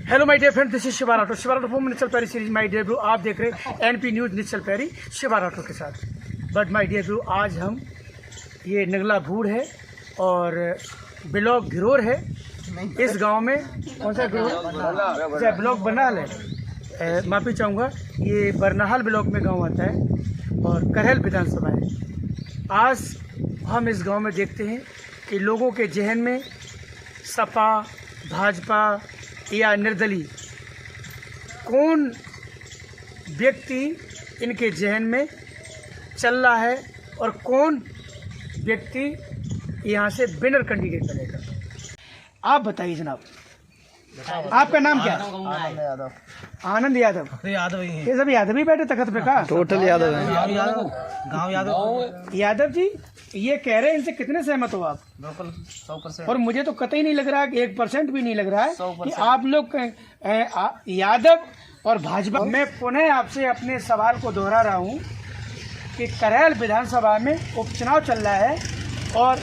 Hello my dear friend, this is Shiva Rathore from Nishchal Pari series. My dear bro, आप देख रहे हैं एनपी न्यूज़ निश्चल पैरी शिवा राठौर के साथ। बट माय डियर ब्रू, आज हम ये नगला भूड़ है और ब्लॉक घिरोर है। इस गांव में कौन सा घिरोर ब्लॉक बरनाहल है, माफ़ी चाहूँगा, ये बरनाहल ब्लॉक में गांव आता है और करहल विधानसभा है। आज हम इस गांव में देखते हैं कि लोगों के जहन में सपा, भाजपा या निर्दलीय कौन व्यक्ति इनके जहन में चल रहा है और कौन व्यक्ति यहाँ से विनर कैंडिडेट बनेगा। आप बताइए जनाब, आपका नाम क्या है? आनंद यादव। ये सब यादव ही बैठे तखत पे का? टोटल यादव है। गाँव यादव। यादव जी, ये कह रहे हैं, इनसे कितने सहमत हो आप? बिल्कुल 100%। और मुझे तो कतई नहीं लग रहा है कि 1% भी नहीं लग रहा है कि आप लोग यादव और भाजपा। मैं पुनः आपसे अपने सवाल को दोहरा रहा हूँ कि करहल विधानसभा में उपचुनाव चल रहा है और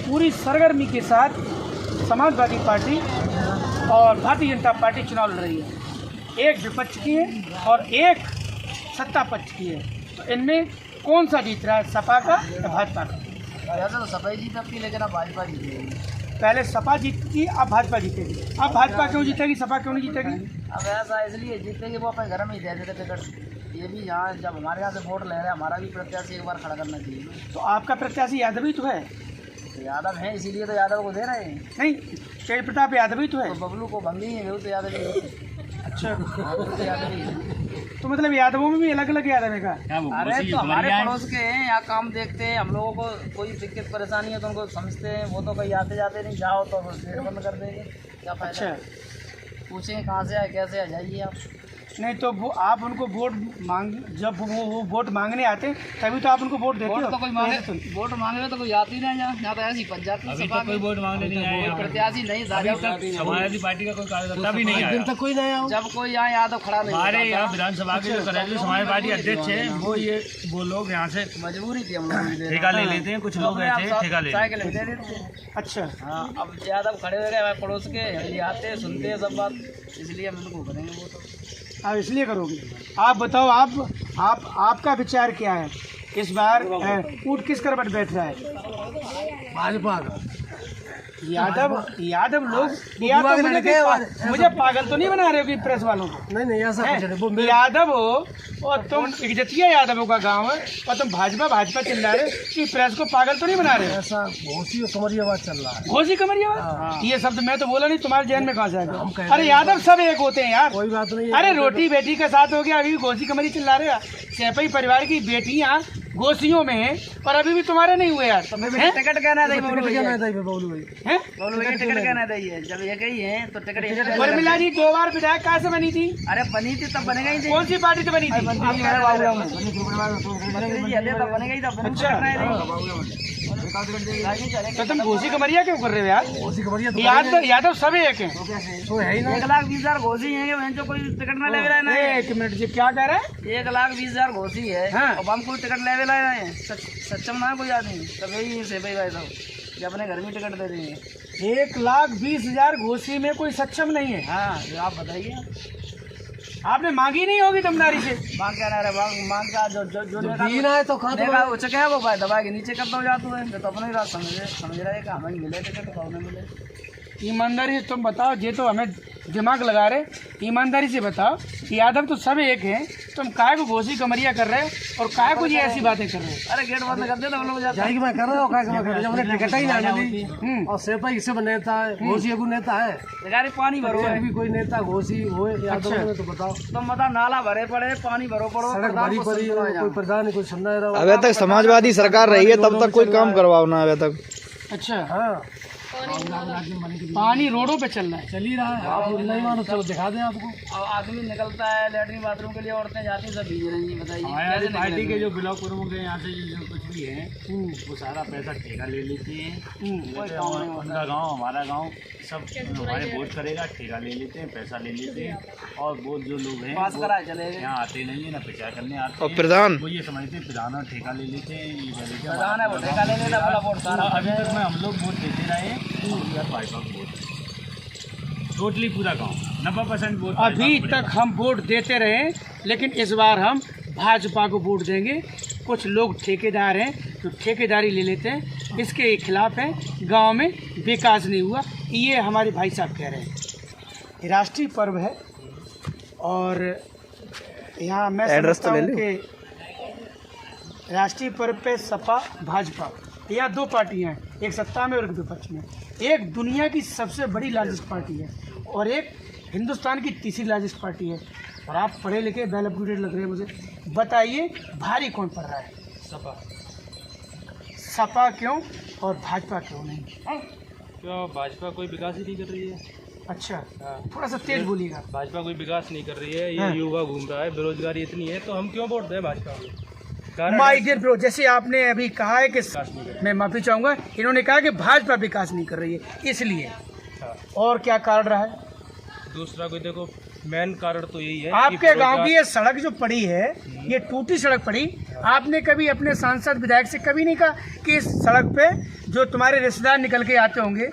पूरी सरगर्मी के साथ समाजवादी पार्टी और भारतीय जनता पार्टी चुनाव लड़ रही है। एक विपक्ष की है और एक सत्ता पक्ष की है, तो इनमें कौन सा जीत रहा है, सपा का या भाजपा का? वैसे तो सपा ही जीतती, लेकिन अब भाजपा जीतेगी। पहले सपा जीतती, अब भाजपा जीतेगी। अब भाजपा क्यों जीतेगी, सपा क्यों नहीं जीतेगी? अब ऐसा इसलिए जीतेगी, वो अपने घर में ही दे देते टिकट। ये भी यहाँ जब हमारे यहाँ से वोट ले रहे हैं, हमारा भी प्रत्याशी एक बार खड़ा करना चाहिए। तो आपका प्रत्याशी यादव ही तो है। तो यादव है, इसीलिए तो यादव को दे रहे हैं। नहीं, तेज प्रताप यादव ही तो है। तो बबलू को भंगी है, वो तो यादव ही है। अच्छा, तो यादव ही है। तो मतलब यादवों में भी अलग अलग यादव है का? अरे तो हमारे पड़ोस के हैं, यहाँ काम देखते हैं। हम लोगों को कोई दिक्कत परेशानी है तो उनको समझते हैं। वो तो कहीं आते जाते नहीं, जाओ तो गेट बंद कर देंगे, क्या फायदा। अच्छा, पूछेंगे कहाँ से आए, कैसे आ, जाइए आप। नहीं तो वो आप उनको वोट मांग, जब वो वोट मांगने आते हैं तभी तो आप उनको वोट देते हो। तो कोई मांगे, वोट मांगे तो कोई आती नहीं, यहाँ तो ऐसी पच जाती है। कोई वोट मांगने नहीं आया, प्रत्याशी नहीं। समाजवादी पार्टी का कोई कार्यकर्ता भी नहीं आया, कोई नहीं आया। जब कोई यहाँ यादव खड़ा नहीं। हमारे यहाँ विधानसभा के जो करहल समाजवादी पार्टी अध्यक्ष है, वो लोग यहाँ से मजबूरी थी, हम लोग ठेका ले लेते हैं। कुछ लोग ऐसे ठेका ले साइकिल दे देते हैं। अच्छा, हाँ, अब यादव खड़े हो गए हमारे पड़ोस के, ये आते हैं, सुनते हैं सब बात, इसलिए हम इनको करेंगे वो। तो आप इसलिए करोगे। आप बताओ, आपका विचार क्या है इस बार? ऊँट किस करवट बैठ रहा है? भाजपा का। यादव लोग मुझे पागल तो नहीं बना रहे हो कि प्रेस वालों को? नहीं ऐसा कुछ नहीं। यादव हो और तुम इज्जतिया यादवों का गांव है और तुम भाजपा चिल्ला रहे कि प्रेस को पागल तो नहीं बना रहे? ऐसा घोसी कमरियावाद चल रहा है। घोसी कमरियावाद, ये शब्द मैं तो बोला नहीं, तुम्हारे जहन में कहाँ से आ गया? अरे यादव सब एक होते हैं यार, कोई बात नहीं। अरे रोटी बेटी का साथ हो गया, अभी भी घोसी कमरी चिल्ला रहे। सैपई परिवार की बेटियां घोसियों में हैं और अभी भी तुम्हारे नहीं हुए यार। टिकट कहना है, बोलू भाई टिकट कहना है। जब ये कही है तो टिकट। उर्मिला जी 2 बार विधायक कहाँ से बनी थी? अरे बनी थी तब बनेगा ही। कौन सी पार्टी से बनी थी? बनेगा ही तब। अच्छा, तो तुम घोसी कमरिया क्यों कर रहे हो यार? यादव सब एक हैं। 1,20,000 घोसी है, जो कोई टिकट न ले रहा है। 1 मिनट जी, क्या कह रहे हैं? 1,20,000 घोसी है। हाँ। अब हम कोई टिकट ले रहे हैं, सक्षम ना कोई आदमी, तब यही से भाई साहब कि अपने घर में टिकट दे देंगे। 1,20,000 घोसी में कोई सक्षम नहीं है। हाँ, आप बताइए, आपने मांगी नहीं होगी दमदारी से? मांग क्या रहा है? मांग का जो दीना है तो खा वो चुके है, वो भाई दबा के नीचे करता हो जाता है। तो अपने रात समझ रहा है कि हमें मिले टिकट, तो हमें मिले। ईमानदारी से तुम बताओ, ये तो हमें दिमाग लगा रहे, ईमानदारी से बताओ, यादव तो सब एक हैं, तुम काहे को घोसी कमरिया कर रहे हो और काहे को ये ऐसी बातें कर रहे हो? अरे गेट बंद कर दे तो हम लोग जाएगी। मैं कर रहा हूँ, जब उन्हें टिकट ही ना मिली और सेपा इससे नेता है, घोसी एगो नेता है, पानी भरो है। भी कोई नेता घोसी हो यादव में तो बताओ। तुम बताओ, नाला भरे पड़े, पानी भरो पड़ो, सड़क भरी पड़ी, कोई प्रधान कोई सुन रहा। अभी तक समाजवादी सरकार रही है, तब तक कोई काम करवाओ ना अभी तक। अच्छा, हाँ, पानी रोडों पे चल रहा है। चल ही रहा है, आप नहीं मानो चलो दिखा दें आपको। अब आदमी निकलता है लेटरिन बाथरूम के लिए, औरतें जाती हैं सब भीग रही हैं, बताइए हमारे कैसे पार्टी निकलेंगे? के जो ब्लॉक प्रमुख है यहाँ से जो कुछ भी है वो सारा पैसा ठेका ले लेते हैं। जैसे उनका गांव हमारा गांव सब हमारे वोट करेगा, ठेका ले लेते हैं, पैसा ले लेते हैं। और वो जो लोग हैं पास वो कराए चले गए। यहाँ आते नहीं है ना प्रचार करने आते और हैं। प्रधान वो ये समझते हैं प्रधान और ठेका ले लेते हैं, ये कह लेते हैं प्रधान है वो ठेका ले लेता, बोला वोट सारा अभी तक में हम लोग वोट देते रहे हैं भाजपा को वोट, टोटली पूरा गाँव 90% वोट अभी तक हम वोट देते रहे, लेकिन इस बार हम भाजपा को वोट देंगे। कुछ लोग ठेकेदार हैं तो ठेकेदारी ले लेते हैं, इसके खिलाफ हैं। गांव में विकास नहीं हुआ, ये हमारे भाई साहब कह रहे हैं। ये राष्ट्रीय पर्व है और यहाँ मैं समझता हूँ कि राष्ट्रीय पर्व पे सपा भाजपा यहाँ दो पार्टियाँ हैं, एक सत्ता में और एक विपक्ष में। एक दुनिया की सबसे बड़ी लार्जेस्ट पार्टी है और एक हिंदुस्तान की तीसरी लार्जेस्ट पार्टी है। और आप पढ़े लिखे वेल एजुकेटेड लग रहे हैं मुझे, बताइए भारी कौन पड़ रहा है? सपा। सपा क्यों और भाजपा क्यों नहीं? क्यों भाजपा कोई विकास ही नहीं कर रही है? अच्छा, थोड़ा सा तेज बोलिएगा। भाजपा कोई विकास नहीं कर रही है, ये हाँ। युवा घूम रहा है, बेरोजगारी इतनी है, तो हम क्यों वोट दें भाजपा को? कारण माय डियर ब्रो, जैसे आपने अभी कहा है कि विकास नहीं कर मैं माफी चाहूँगा, इन्होंने कहा कि भाजपा विकास नहीं कर रही है इसलिए। हाँ। और क्या कारण रहा है? दूसरा कोई देखो मेन कारण तो यही है कि आपके गांव की बेरोजगार- ये सड़क जो पड़ी है, ये टूटी सड़क पड़ी, आपने कभी अपने सांसद विधायक से कभी नहीं कहा कि इस सड़क पे जो तुम्हारे रिश्तेदार निकल के आते होंगे,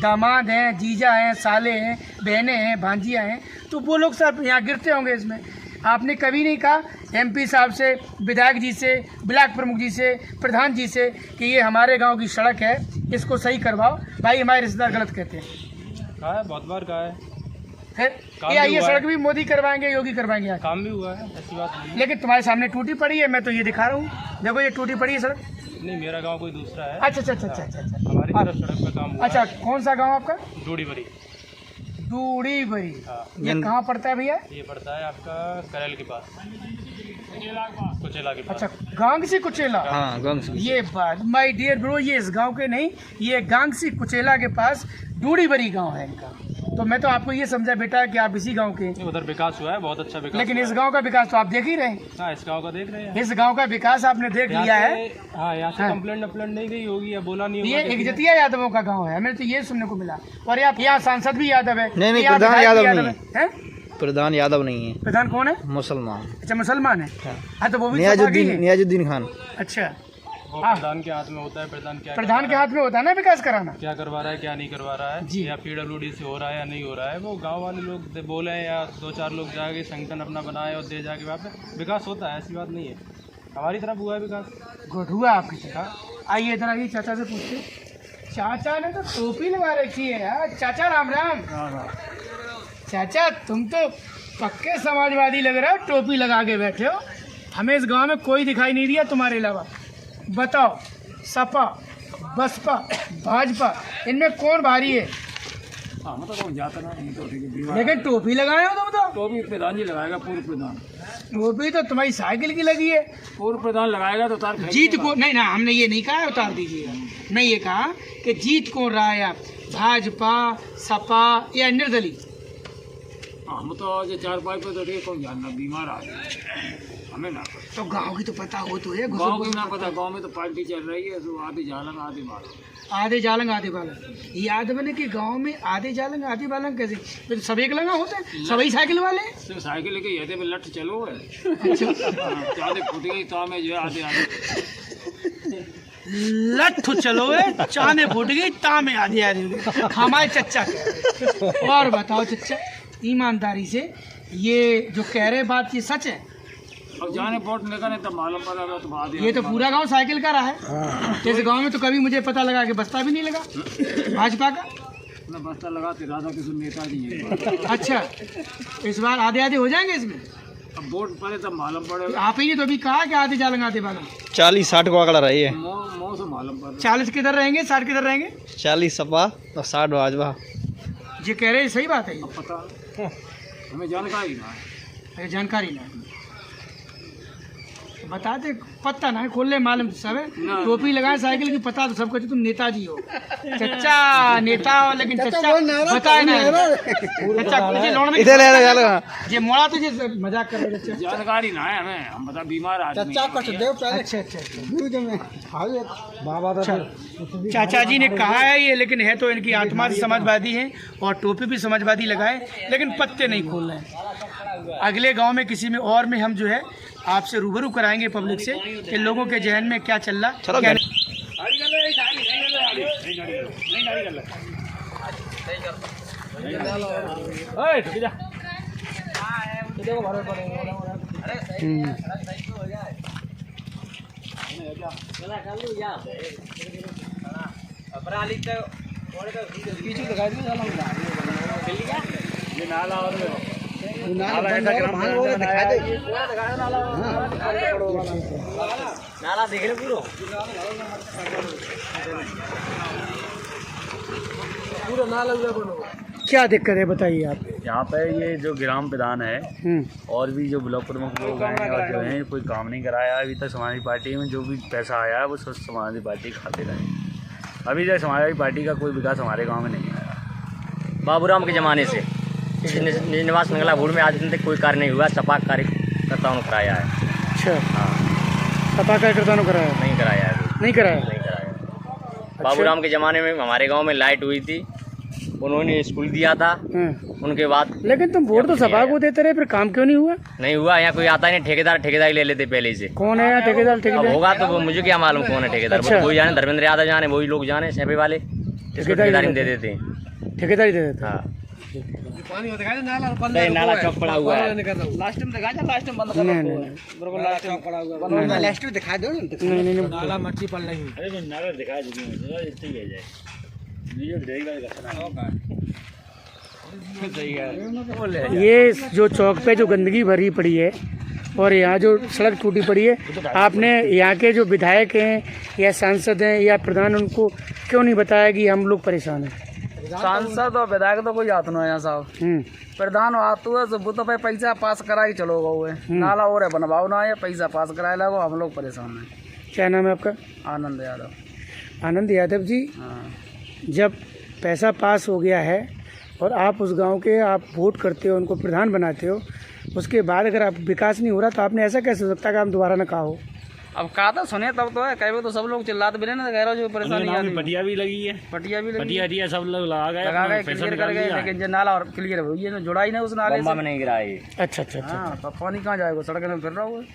दामाद हैं, जीजा हैं, साले हैं, बहनें हैं, भांजियाँ हैं, तो वो लोग सब यहाँ गिरते होंगे इसमें? आपने कभी नहीं कहा एमपी साहब से, विधायक जी से, ब्लॉक प्रमुख जी से, प्रधान जी से कि ये हमारे गांव की सड़क है, इसको सही करवाओ? भाई हमारे रिश्तेदार गलत कहते हैं। कहा है, बहुत बार कहा है, फिर काम ये भी आइए हुआ है। सड़क भी मोदी करवाएंगे, योगी करवाएंगे आज। काम भी हुआ है, ऐसी बात नहीं है। लेकिन तुम्हारे सामने टूटी पड़ी है, मैं तो ये दिखा रहा हूँ, देखो ये टूटी पड़ी है सड़क। नहीं, मेरा गांव कोई दूसरा है, अच्छा अच्छा अच्छा अच्छा अच्छा अच्छा। हमारी तरफ सड़क पे काम हुआ अच्छा, है। कौन सा गांव आपका? डूडी बरी। दूड़ी बरी। हाँ, ये कहाँ पड़ता है भैया? ये पड़ता है आपका करेल के पास, कुचेला के पास। अच्छा, गांगसी कुचेला। हाँ गंग ये बात माय डियर ब्रो, ये इस गांव के नहीं, ये गांगसी कुचेला के पास डूड़ी बरी गांव है इनका। तो मैं तो आपको ये समझा बेटा कि आप इसी गांव के, नहीं, उधर विकास हुआ है, बहुत अच्छा विकास लेकिन हुआ इस है। गांव का विकास तो आप देख ही रहे हैं। हाँ, इस गांव का देख रहे हैं। इस गांव का विकास आपने देख लिया है। हाँ, यहाँ से हाँ। कंप्लेंट नहीं गई होगी या बोला नहीं ये होगा, लेकिन- इकजतिया यादवों का गांव है, हमें तो ये सुनने को मिला। और यहाँ सांसद भी यादव है। नहीं, यहाँ प्रधान विधायक भी यादव नहीं है। प्रधान यादव नहीं है, प्रधान कौन है? मुसलमान अच्छा, मुसलमान है। हाँ, तो वो भी सपा की है। नियाजुद्दीन खान। अच्छा, वो हाँ। प्रधान के हाथ में होता है, प्रधान क्या प्रधान के हाथ में होता है ना विकास कराना। क्या करवा रहा है, क्या नहीं करवा रहा है, जी। या PWD से हो रहा है या नहीं हो रहा है, वो गांव वाले लोग बोले या 2-4 लोग जाके संगठन अपना बनाए और दे जाके वहाँ पे विकास होता है, ऐसी बात नहीं है। हमारी तरफ हुआ है विकास। गुड हुआ आपकी तरह। आइए इधर आइए, चाचा से पूछते। चाचा ने तो टोपी लगा रखी है यार। चाचा राम राम। चाचा तुम तो पक्के समाजवादी लग रहे हो, टोपी लगा के बैठे हो। हमें इस गांव में कोई दिखाई नहीं दिया तुम्हारे अलावा। बताओ, सपा, बसपा, भाजपा, इनमें कौन भारी है? लेकिन टोपी लगाए हो तुम तो। टोपी प्रधान जी लगाएगा, पूर्व प्रधान। टोपी तो तुम्हारी साइकिल की लगी है। पूर्व प्रधान लगाएगा तो तार जीत को नहीं ना, हमने ये नहीं कहा उतार दीजिएगा। मैं ये कहा कि जीत कौन रहा है, आप भाजपा, सपा या निर्दलीय? हम तो आज 4-5 पे तो देखो जानना बीमार आ गए, हमें ना पता। तो गांव की तो पता हो तो है। गाँव की ना पता, गाँव में तो पार्टी चल रही है, तो आधे जालंग आधे मालूम। आधे जालंग आधे बालंग। याद बने कि गांव में आधे जालंग आधे बालंग कैसे? फिर सब एक लगा होते हैं, सभी साइकिल वाले हैं। तो साइकिल लेके ये पे लट चलो है, आधे फूट गई तो हमें जो है आधे आधे। लठ चलो है, चाने फूट गई तामे आधे आधे हमारे चच्चा कह रहे। और बताओ चच्चा, ईमानदारी से ये जो कह रहे बात ये सच है? अब जाने वोट निकले तो मालूम पड़ेगा, तो आधे ये तो पूरा गांव साइकिल का रहा है। इस गांव में तो कभी मुझे पता लगा कि बस्ता भी नहीं लगा भाजपा का। मैं बस्ता लगाते राधा किशोर नेता जी है। अच्छा, इस बार आधे आधे हो जाएंगे इसमें? अब वोट पड़े तब मालूम पड़ेगा। आप ही ने तो अभी कहा कि आधे जालंग आधे बालंग। 40-60 को आंकड़ा रही है। मुँह से मालूम पड़ेगा। 40 किधर रहेंगे, 60 किधर रहेंगे? 40 सपा और 60 भाजपा। ये कह रहे हैं सही बात है ये? अब पता हमें जानकारी ना है। अरे जानकारी ना है। बताते पता ना है, खोल ले मालूम सब है, टोपी लगाए साइकिल की, पता तो सबको तुम नेताजी हो, चचा नेता हो, लेकिन चचा बताए ना चचा मुझे लौट में इधर ले ले चल ये मोड़ा तुझे मजाक कर रहे चचा। जानकारी ना है हमें, हम बता बीमार आदमी अच्छा अच्छा चाचा जी ने कहा है ये, लेकिन है तो इनकी आत्मा से समाजवादी है और टोपी भी समाजवादी लगाए, लेकिन पत्ते नहीं खोल रहे हैं। अगले गांव में किसी में और में हम जो है आपसे रूबरू कराएंगे पब्लिक से कि लोगों के जहन में क्या चल रहा चलो क्या नाला देख ले पूरा क्या दिक्कत है बताइए आप। यहाँ पे ये जो ग्राम प्रधान है और भी जो ब्लॉक प्रमुख लोग हैं और जो हैं कोई काम नहीं कराया अभी तक। समाजवादी पार्टी में जो भी पैसा आया है वो सब समाजवादी पार्टी खाते रहे। अभी तक समाजवादी पार्टी का कोई विकास हमारे गांव में नहीं आया। बाबूराम के ज़माने से निवास नंगला भूड़ में आज दिन तक कोई कार्य नहीं हुआ। सपा कार्यकर्ताओं ने कराया है। अच्छा हाँ, सपा कार्यकर्ताओं ने कराया नहीं कराया है अभी, नहीं कराया। नहीं कराया। बाबूराम के ज़माने में हमारे गांव में लाइट हुई थी, उन्होंने स्कूल दिया था। उनके बाद लेकिन तुम वोट तो सपा को देते रहे, फिर काम क्यों नहीं हुआ? नहीं हुआ। यहाँ कोई आता ही नहीं। ठेकेदार ले लेते पहले से। कौन है यहाँ ठेकेदार? अब ठेकेदार होगा तो वो मुझे क्या मालूम कौन है ठेकेदार। अच्छा। वही जाने, धर्मेंद्र यादव जाने, वही लोग जाने, सेपे वाले ठेकेदारी दे देते हैं। ठेकेदारी दे देते। हाँ, नाला चौक पड़ा हुआ है। लास्ट में दिखा, लास्ट में बंद नहीं कर नहीं बिल्कुल लास्ट में पड़ा हुआ है। लास्ट में दिखा दो नहीं नहीं नाला मच्छी पड़ रही है। अरे नारा दिखा चुकी है ये जो चौक पे जो गंदगी भरी पड़ी है और यहाँ जो सड़क टूटी पड़ी है, आपने यहाँ के जो विधायक हैं या सांसद हैं या प्रधान, उनको क्यों नहीं बताया कि हम लोग परेशान हैं? सांसद और विधायक तो कोई आता ना है यहाँ साहब। प्रधान आतु है वो तो पैसा पास करा के चलो गए नाला और है बनवाओ ना है, पैसा पास कराए लगो, हम लोग परेशान हैं। क्या नाम है आपका? आनंद यादव। आनंद यादव जी, हाँ। जब पैसा पास हो गया है और आप उस गांव के आप वोट करते हो, उनको प्रधान बनाते हो, उसके बाद अगर आप विकास नहीं हो रहा तो आपने ऐसा कैसे हो सकता है कि हम दोबारा ना कहा हो? अब कहा था सुने तब तो है, कई तो सब लोग चिल्लाते भी ना, कह रहे हो जो परेशानी आ रही है। पटिया भी लगी है, पटिया भी लगी, पटिया सब लोग लगा गए क्लियर कर गए, लेकिन जो नाला और क्लियर हुई है, जुड़ा ही नहीं उस नाले बम्बा से। में नहीं गिरा है ये। अच्छा अच्छा अच्छा। हाँ, तो पानी कहाँ जाएगा? सड़क में फिर रहा हुआ है।